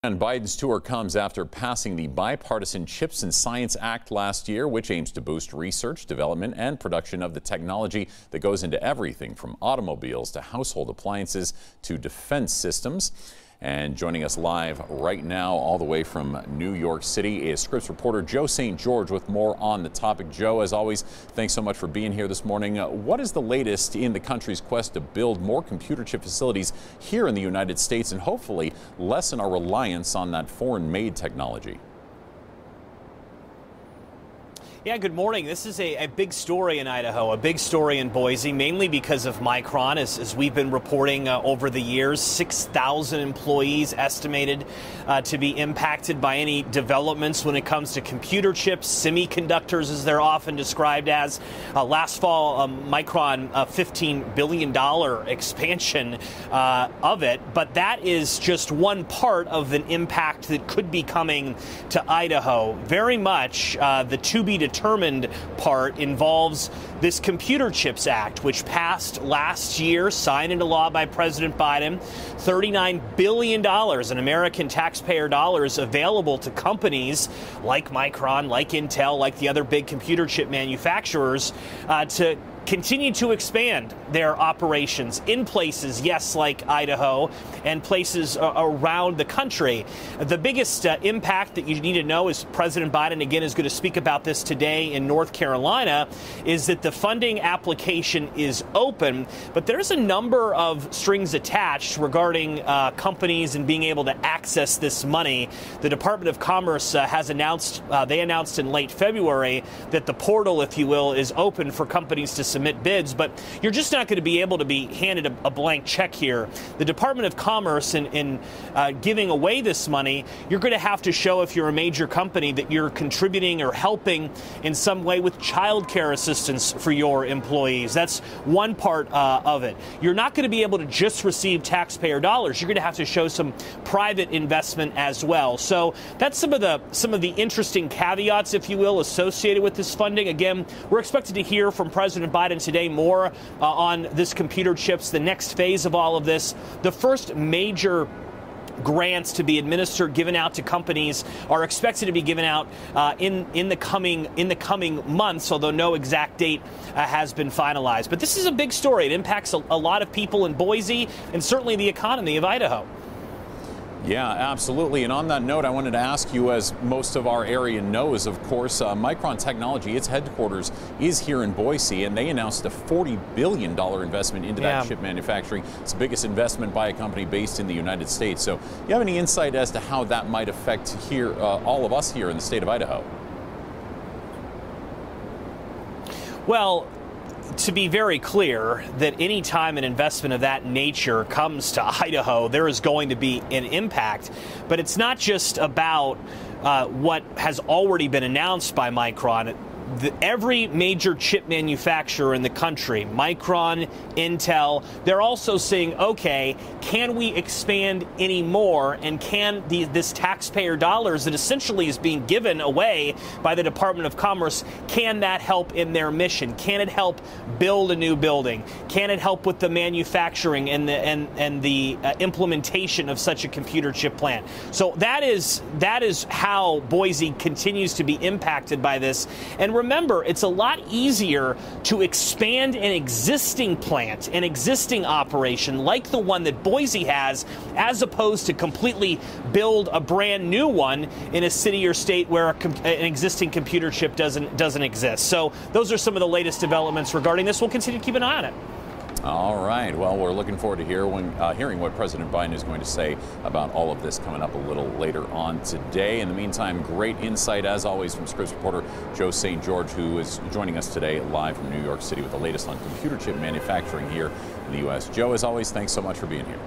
And Biden's tour comes after passing the bipartisan CHIPS and Science Act last year, which aims to boost research, development, and production of the technology that goes into everything from automobiles to household appliances to defense systems. And joining us live right now, all the way from New York City, is Scripps reporter Joe St. George with more on the topic. Joe, as always, thanks so much for being here this morning. What is the latest in the country's quest to build more computer chip facilities here in the United States and hopefully lessen our reliance on that foreign-made technology? Yeah, good morning. This is a big story in Idaho, a big story in Boise, mainly because of Micron. As we've been reporting over the years, 6,000 employees estimated to be impacted by any developments when it comes to computer chips, semiconductors, as they're often described as. Last fall, Micron, a $15 billion expansion of it, but that is just one part of an impact that could be coming to Idaho. Very much the to-be-determined part involves this Computer Chips Act, which passed last year, signed into law by President Biden. $39 billion in American taxpayer dollars available to companies like Micron, like Intel, like the other big computer chip manufacturers to continue to expand their operations in places, yes, like Idaho, and places around the country. The biggest impact that you need to know is President Biden, again, is going to speak about this today in North Carolina, is that the funding application is open, but there's a number of strings attached regarding companies and being able to access this money. The Department of Commerce has announced, they announced in late February that the portal, if you will, is open for companies to submit bids, but you're just not going to be able to be handed a blank check here. The Department of Commerce, in giving away this money, you're going to have to show, if you're a major company, that you're contributing or helping in some way with child care assistance for your employees. That's one part of it. You're not going to be able to just receive taxpayer dollars. You're going to have to show some private investment as well. So that's some of the interesting caveats, if you will, associated with this funding. Again, we're expected to hear from President Biden today more on this computer chips, the next phase of all of this. The first major grants to be administered, given out to companies, are expected to be given out in the coming months, although no exact date has been finalized. But this is a big story. It impacts a lot of people in Boise and certainly the economy of Idaho. Yeah, absolutely. And on that note, I wanted to ask you, as most of our area knows, of course, Micron Technology, its headquarters is here in Boise, and they announced a $40 billion investment into that chip manufacturing. It's the biggest investment by a company based in the United States. So you have any insight as to how that might affect here, all of us here in the state of Idaho? Well, to be very clear, that any time an investment of that nature comes to Idaho, there is going to be an impact. But it's not just about what has already been announced by Micron. Every major chip manufacturer in the country, Micron, Intel, they're also saying, okay, can we expand any more, and can this taxpayer dollars that essentially is being given away by the Department of Commerce, can that help in their mission? Can it help build a new building? Can it help with the manufacturing and the implementation of such a computer chip plant? So that is how Boise continues to be impacted by this. And remember, it's a lot easier to expand an existing plant, an existing operation like the one that Boise has, as opposed to completely build a brand new one in a city or state where an existing computer chip doesn't exist. So those are some of the latest developments regarding this. We'll continue to keep an eye on it. All right. Well, we're looking forward to hearing what President Biden is going to say about all of this coming up a little later on today. In the meantime, great insight, as always, from Scripps reporter Joe St. George, who is joining us today live from New York City with the latest on computer chip manufacturing here in the U.S. Joe, as always, thanks so much for being here.